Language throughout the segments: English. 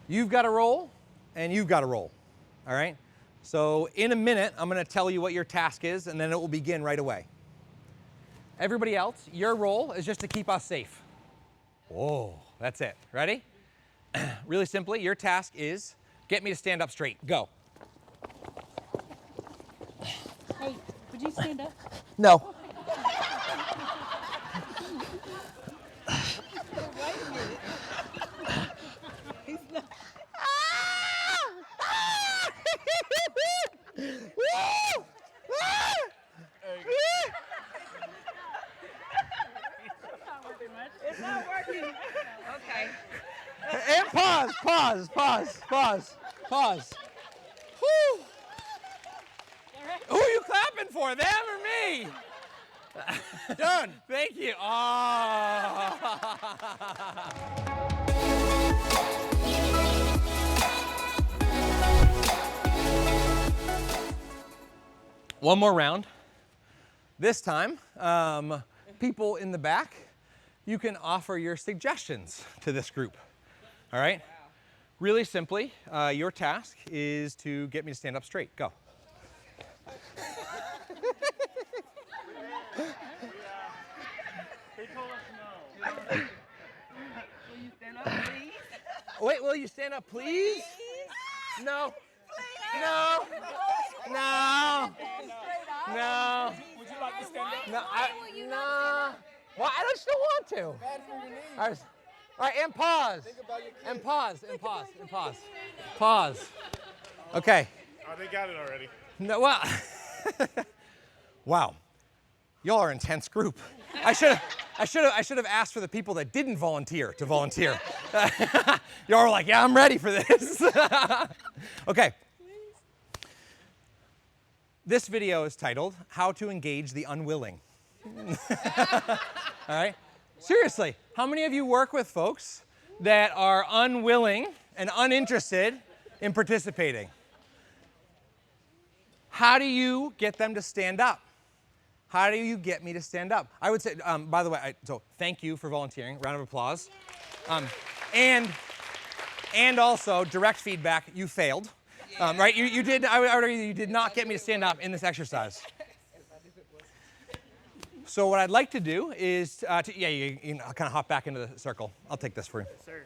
You've got a role, and you've got a role, all right? So in a minute, I'm going to tell you what your task is, and then it will begin right away. Everybody else, your role is just to keep us safe. Whoa, that's it. Ready? Really simply, your task is get me to stand up straight. Go. Hey, would you stand up? No. Wait a minute. He's not. It's not working. Okay. And pause. Whew. Who are you clapping for, them or me? Done. Thank you. Oh. One more round. This time, people in the back, you can offer your suggestions to this group. All right? Wow. Really simply, your task is to get me to stand up straight. Go. They told us no. Will you stand up, please? Wait, will you stand up, please? Please? No. Please? No. No. No. Would you like to stand up? No. Why will you not stand up? Well, I just don't want to. Bad for your knees. All right, and pause. Think about your kids. And pause. Pause. Okay. Oh, they got it already. No, well, wow. Y'all are an intense group. I should have asked for the people that didn't volunteer to volunteer. Y'all were like, yeah, I'm ready for this. Okay. This video is titled, How to Engage the Unwilling. All right? Seriously, how many of you work with folks that are unwilling and uninterested in participating? How do you get them to stand up? How do you get me to stand up? I would say, by the way, so thank you for volunteering. Round of applause. And also, direct feedback, you failed. Right? You did, I would argue you did not get me to stand up in this exercise. So what I'd like to do is, you can kind of hop back into the circle. I'll take this for you. Yes, sir.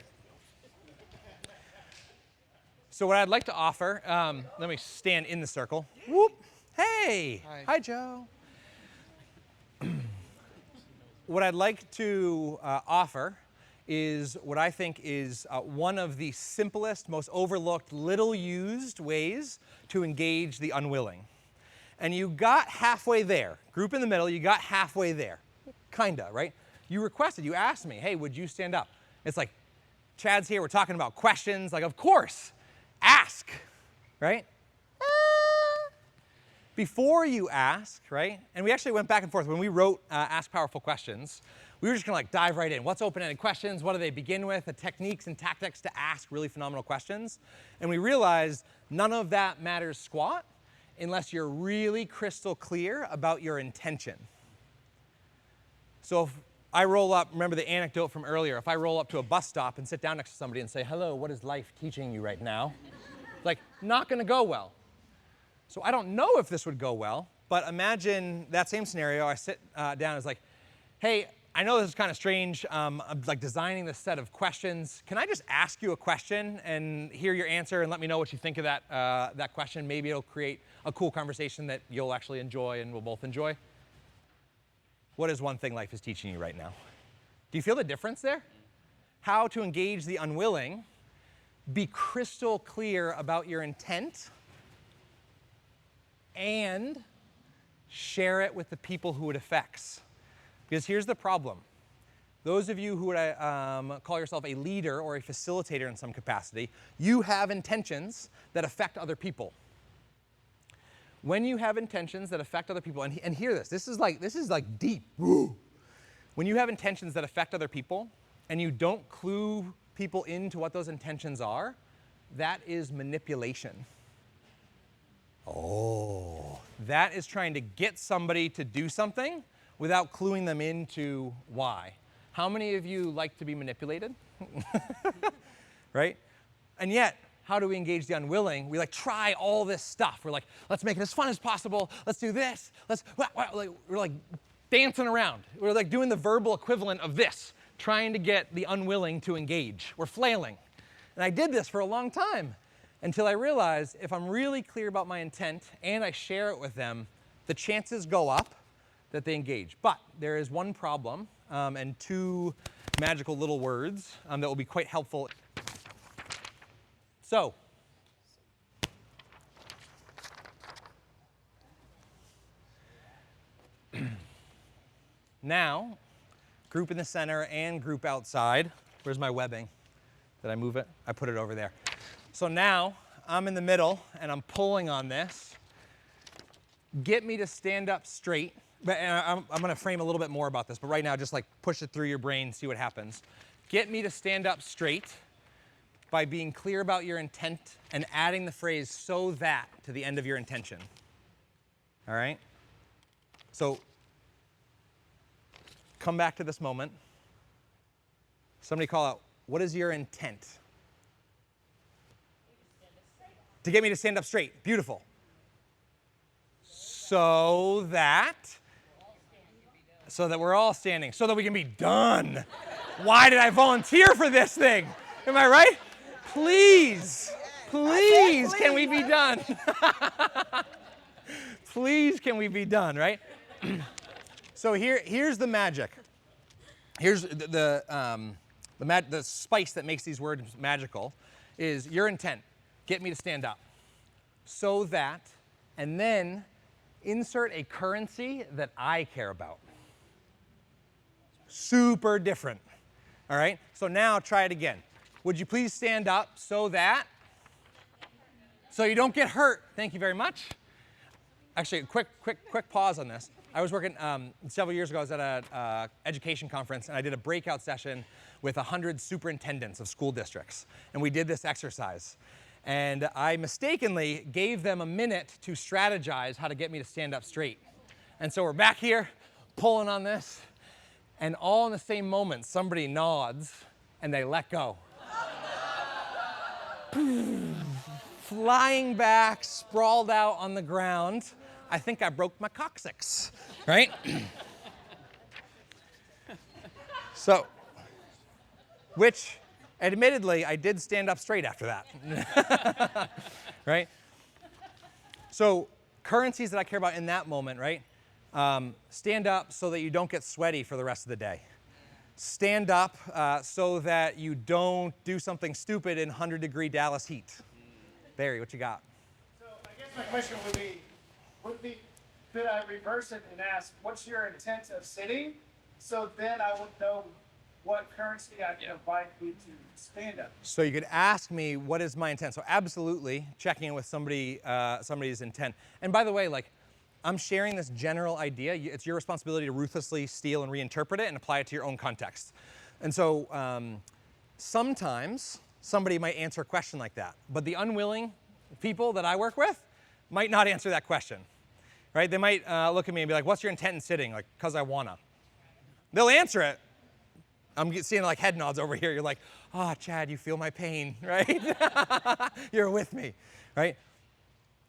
So what I'd like to offer, let me stand in the circle. Whoop. Hey. Hi, Joe. What I'd like to offer is what I think is one of the simplest, most overlooked, little used ways to engage the unwilling. And you got halfway there. Group in the middle, you got halfway there. Kinda, right? You requested, you asked me, hey, would you stand up? It's like, Chad's here, we're talking about questions. Like, of course, ask, right? Before you ask, right? And we actually went back and forth. When we wrote Ask Powerful Questions, we were just gonna like dive right in. What's open-ended questions? What do they begin with? The techniques and tactics to ask really phenomenal questions. And we realized none of that matters squat unless you're really crystal clear about your intention. So if I roll up, remember the anecdote from earlier, if I roll up to a bus stop and sit down next to somebody and say, hello, what is life teaching you right now? Like, not gonna go well. So I don't know if this would go well, but imagine that same scenario. I sit down, it's like, hey, I know this is kind of strange. I'm like designing this set of questions. Can I just ask you a question and hear your answer and let me know what you think of that question? Maybe it'll create a cool conversation that you'll actually enjoy and we'll both enjoy. What is one thing life is teaching you right now? Do you feel the difference there? How to engage the unwilling, be crystal clear about your intent, and share it with the people who it affects. Because here's the problem. Those of you who would call yourself a leader or a facilitator in some capacity, you have intentions that affect other people. When you have intentions that affect other people, and hear this, this is like deep. Woo. When you have intentions that affect other people, and you don't clue people into what those intentions are, that is manipulation. Oh. That is trying to get somebody to do something without cluing them into why. How many of you like to be manipulated? Right? And yet, how do we engage the unwilling? We like try all this stuff. We're like, let's make it as fun as possible. Let's do this. We're like dancing around. We're like doing the verbal equivalent of this, trying to get the unwilling to engage. We're flailing. And I did this for a long time until I realized if I'm really clear about my intent and I share it with them, the chances go up that they engage. But there is one problem and two magical little words that will be quite helpful. So, now, group in the center and group outside. Where's my webbing? Did I move it? I put it over there. So now, I'm in the middle, and I'm pulling on this. Get me to stand up straight. But I'm going to frame a little bit more about this, but right now, just like push it through your brain, see what happens. Get me to stand up straight by being clear about your intent and adding the phrase "so that" to the end of your intention. All right? So, come back to this moment. Somebody call out, what is your intent? To get me to stand up straight. Beautiful. So that we're all standing, so that we can be done. Why did I volunteer for this thing? Am I right? Please, can we be done? Please, can we be done, right? So here's the magic. Here's the spice that makes these words magical is your intent. Get me to stand up. So that, and then insert a currency that I care about. Super different. All right? So now try it again. Would you please stand up so that? So you don't get hurt. Thank you very much. Actually, quick pause on this. I was working several years ago. I was at an education conference, and I did a breakout session with 100 superintendents of school districts. And we did this exercise. And I mistakenly gave them a minute to strategize how to get me to stand up straight. And so we're back here, pulling on this, and all in the same moment, somebody nods, and they let go. Flying back, sprawled out on the ground. I think I broke my coccyx, right? So, which, admittedly, I did stand up straight after that, right? So, currencies that I care about in that moment, right? Stand up so that you don't get sweaty for the rest of the day. Stand up so that you don't do something stupid in 100-degree Dallas heat. Barry, what you got? So I guess my question would be, could I reverse it and ask, what's your intent of sitting? So then I would know what currency I can invite you to stand up. So you could ask me, what is my intent? So absolutely checking in with somebody's intent. And by the way, like, I'm sharing this general idea. It's your responsibility to ruthlessly steal and reinterpret it and apply it to your own context. And so sometimes somebody might answer a question like that, but the unwilling people that I work with might not answer that question, right? They might look at me and be like, what's your intent in sitting? Like, because I wanna. They'll answer it. I'm seeing like head nods over here. You're like, oh, Chad, you feel my pain, right? You're with me, right?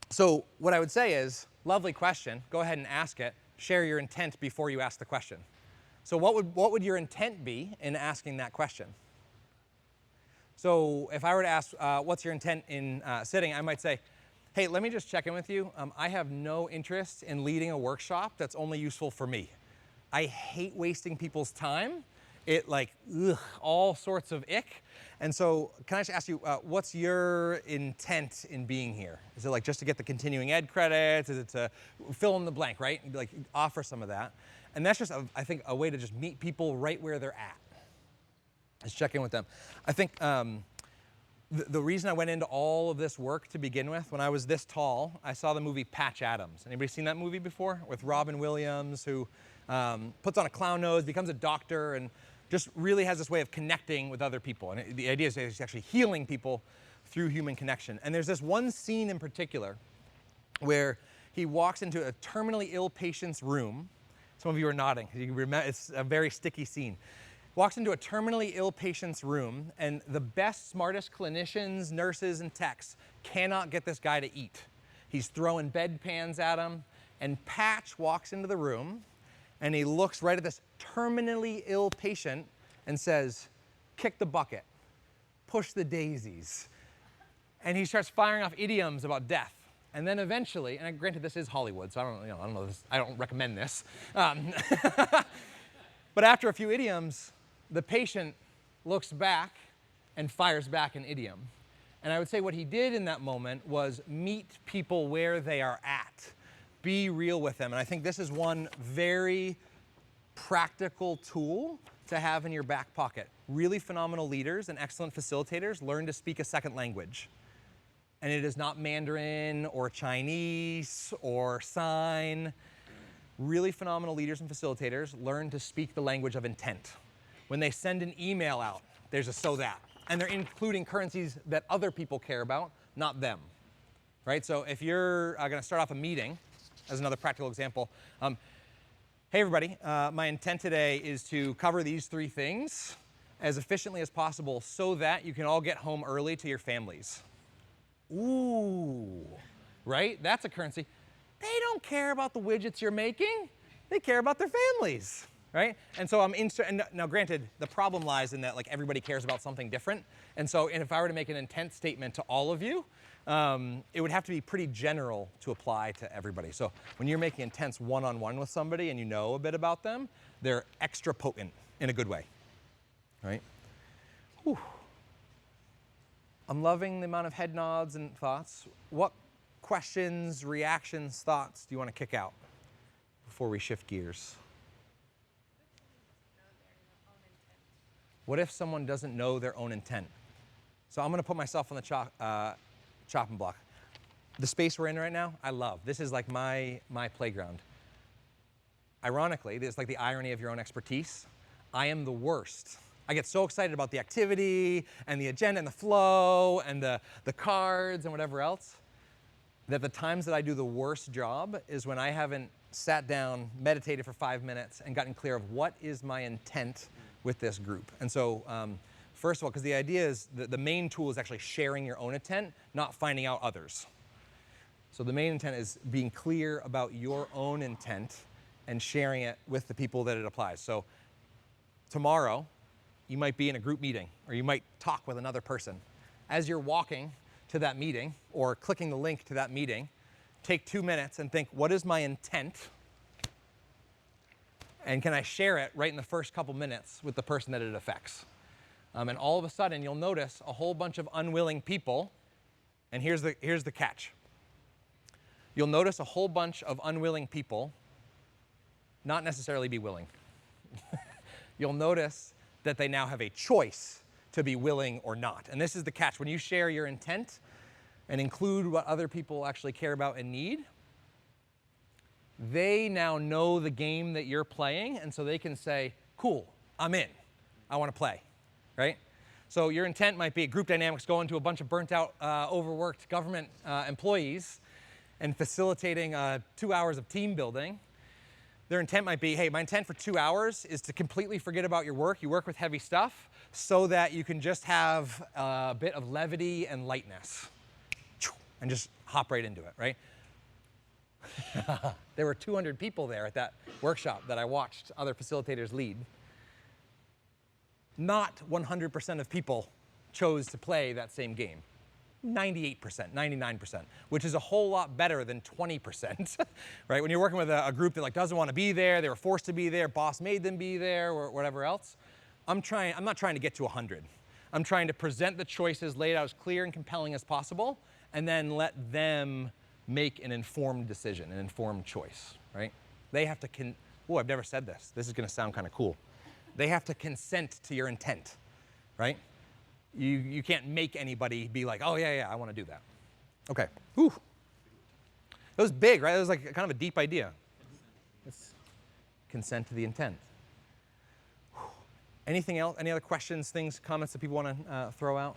So what I would say is, lovely question. Go ahead and ask it. Share your intent before you ask the question. So what would your intent be in asking that question? So if I were to ask, what's your intent in sitting, I might say, hey, let me just check in with you. I have no interest in leading a workshop that's only useful for me. I hate wasting people's time. It all sorts of ick. And so can I just ask you, what's your intent in being here? Is it like just to get the continuing ed credits? Is it to fill in the blank, right? Like offer some of that. And that's just, I think, a way to just meet people right where they're at. Just check in with them. I think the reason I went into all of this work to begin with, when I was this tall, I saw the movie Patch Adams. Anybody seen that movie before? With Robin Williams, who puts on a clown nose, becomes a doctor, and just really has this way of connecting with other people. And the idea is that he's actually healing people through human connection. And there's this one scene in particular where he walks into a terminally ill patient's room. Some of you are nodding. You remember, it's a very sticky scene. walks into a terminally ill patient's room, and the best, smartest clinicians, nurses, and techs cannot get this guy to eat. He's throwing bedpans at him, and Patch walks into the room, and he looks right at this terminally ill patient and says, "Kick the bucket, push the daisies." And he starts firing off idioms about death. And then eventually, and granted this is Hollywood, so I don't know this, I don't recommend this. But after a few idioms, the patient looks back and fires back an idiom. And I would say what he did in that moment was meet people where they are at. Be real with them. And I think this is one very practical tool to have in your back pocket. Really phenomenal leaders and excellent facilitators learn to speak a second language. And it is not Mandarin or Chinese or sign. Really phenomenal leaders and facilitators learn to speak the language of intent. When they send an email out, there's a so that. And they're including currencies that other people care about, not them. Right? So if you're going to start off a meeting, as another practical example, hey everybody, my intent today is to cover these 3 things as efficiently as possible so that you can all get home early to your families. Ooh, right? That's a currency. They don't care about the widgets you're making. They care about their families, right? And so and now granted, the problem lies in that like everybody cares about something different. And so if I were to make an intent statement to all of you, it would have to be pretty general to apply to everybody. So when you're making intents one-on-one with somebody and you know a bit about them, they're extra potent in a good way, right? Whew. I'm loving the amount of head nods and thoughts. What questions, reactions, thoughts do you want to kick out before we shift gears? What if someone doesn't know their own intent? So I'm going to put myself on the chopping block. The space we're in right now, I love. This is like my playground. Ironically, this is like the irony of your own expertise. I am the worst. I get so excited about the activity and the agenda and the flow and the cards and whatever else that the times that I do the worst job is when I haven't sat down, meditated for 5 minutes, and gotten clear of what is my intent with this group. And so, first of all, because the idea is the main tool is actually sharing your own intent, not finding out others. So the main intent is being clear about your own intent and sharing it with the people that it applies. So tomorrow, you might be in a group meeting, or you might talk with another person. As you're walking to that meeting, or clicking the link to that meeting, take 2 minutes and think, what is my intent? And can I share it right in the first couple minutes with the person that it affects? And all of a sudden, you'll notice a whole bunch of unwilling people. And here's the catch. You'll notice a whole bunch of unwilling people not necessarily be willing. You'll notice that they now have a choice to be willing or not. And this is the catch. When you share your intent and include what other people actually care about and need, they now know the game that you're playing, and so they can say, cool, I'm in. I want to play, right? So your intent might be group dynamics, going to a bunch of burnt out, overworked government employees and facilitating 2 hours of team building. Their intent might be, hey, my intent for 2 hours is to completely forget about your work. You work with heavy stuff so that you can just have a bit of levity and lightness and just hop right into it, right? There were 200 people there at that workshop that I watched other facilitators lead. Not 100% of people chose to play that same game. 98%, 99%, which is a whole lot better than 20%, right? When you're working with a group that like doesn't want to be there, they were forced to be there, boss made them be there, or whatever else. I'm not trying to get to 100. I'm trying to present the choices laid out as clear and compelling as possible, and then let them make an informed decision, an informed choice, right? They have to I've never said this. This is going to sound kind of cool. They have to consent to your intent, right? You can't make anybody be like, oh, yeah, I want to do that. Okay. Whew. It was big, right? It was like kind of a deep idea. Let's consent to the intent. Whew. Anything else? Any other questions, things, comments that people want to throw out?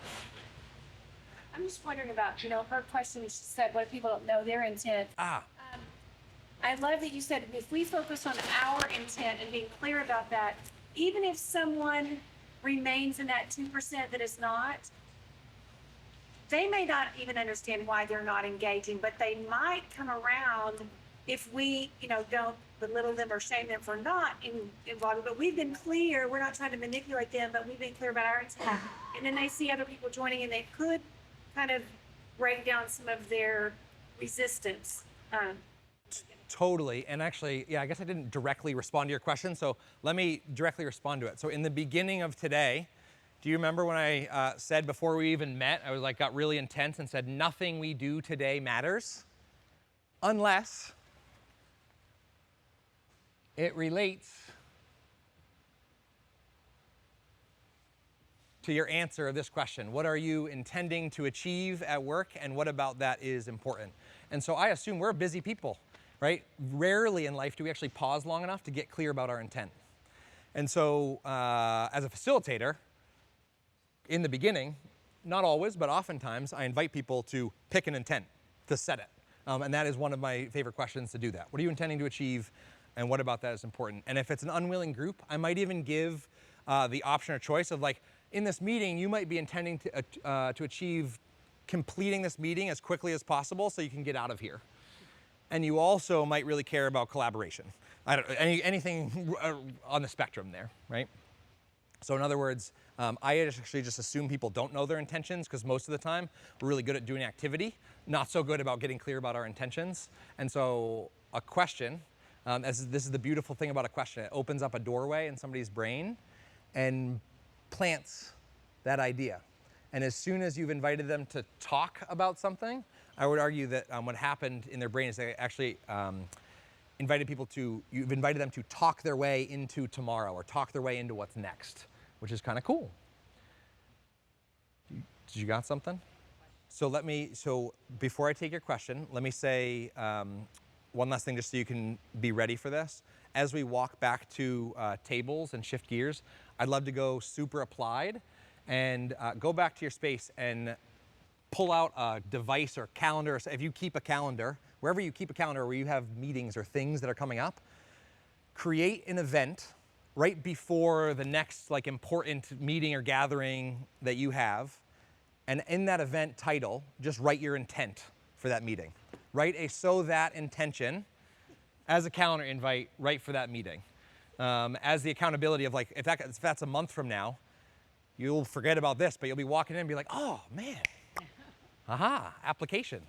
I'm just wondering about, her question, she said, what if people don't know their intent? I love that you said, if we focus on our intent and being clear about that, even if someone remains in that 2% that is not, they may not even understand why they're not engaging, but they might come around if we, don't belittle them or shame them for not involved. But we've been clear, we're not trying to manipulate them, but we've been clear about our intent. And then they see other people joining and they could kind of break down some of their resistance. Totally. And actually, yeah, I guess I didn't directly respond to your question, so let me directly respond to it. So in the beginning of today, do you remember when I said before we even met, I was like, got really intense and said, nothing we do today matters unless it relates to your answer of this question. What are you intending to achieve at work, and what about that is important? And so I assume we're busy people, right? Rarely in life do we actually pause long enough to get clear about our intent. And so as a facilitator, in the beginning, not always, but oftentimes, I invite people to pick an intent, to set it. And that is one of my favorite questions to do that. What are you intending to achieve, and what about that is important? And if it's an unwilling group, I might even give the option or choice of like, in this meeting, you might be intending to achieve completing this meeting as quickly as possible so you can get out of here. And you also might really care about collaboration. Anything on the spectrum there, right? So in other words, I actually just assume people don't know their intentions, because most of the time we're really good at doing activity, not so good about getting clear about our intentions. And so a question, this is the beautiful thing about a question, it opens up a doorway in somebody's brain and plants that idea. And as soon as you've invited them to talk about something, I would argue that what happened in their brain is they actually you've invited them to talk their way into tomorrow, or talk their way into what's next, which is kind of cool. Did you got something? So before I take your question, let me say one last thing just so you can be ready for this. As we walk back to tables and shift gears, I'd love to go super applied and go back to your space and pull out a device or calendar. So if you keep a calendar, wherever you keep a calendar where you have meetings or things that are coming up, create an event right before the next important meeting or gathering that you have. And in that event title, just write your intent for that meeting. Write a so that intention as a calendar invite right for that meeting. As the accountability of if that's a month from now, you'll forget about this, but you'll be walking in and be like, oh man, aha, application.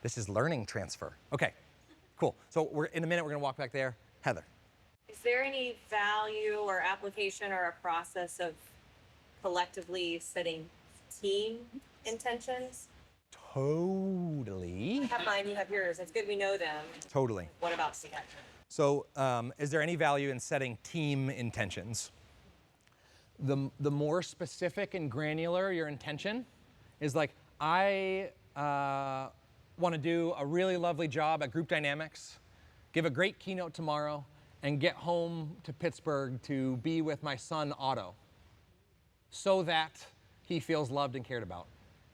This is learning transfer. Okay, cool. So in a minute, we're gonna walk back there. Heather. Is there any value or application or a process of collectively setting team intentions? Totally. I have mine, you have yours. It's good we know them. Totally. What about select? So is there any value in setting team intentions? The more specific and granular your intention is, I want to do a really lovely job at group dynamics, give a great keynote tomorrow, and get home to Pittsburgh to be with my son Otto so that he feels loved and cared about.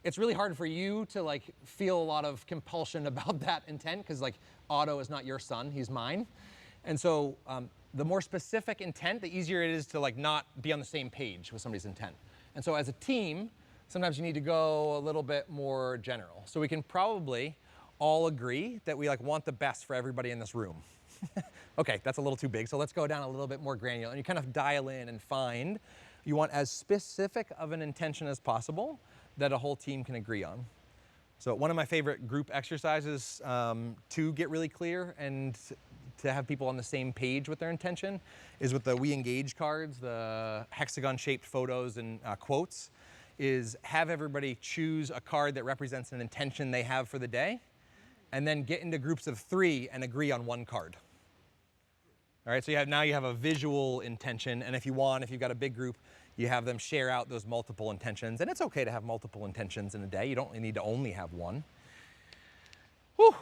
It's really hard for you to feel a lot of compulsion about that intent, because Otto is not your son, he's mine. And so the more specific intent, the easier it is to not be on the same page with somebody's intent. And so as a team, sometimes you need to go a little bit more general. So we can probably all agree that we want the best for everybody in this room. Okay, that's a little too big, so let's go down a little bit more granular. And you kind of dial in and find you want as specific of an intention as possible that a whole team can agree on. So one of my favorite group exercises to get really clear and to have people on the same page with their intention is with the We Engage cards, the hexagon-shaped photos and quotes, is have everybody choose a card that represents an intention they have for the day, and then get into groups of 3 and agree on one card. All right, so now you have a visual intention, and if you've got a big group, you have them share out those multiple intentions. And it's okay to have multiple intentions in a day. You don't need to only have one. Whew.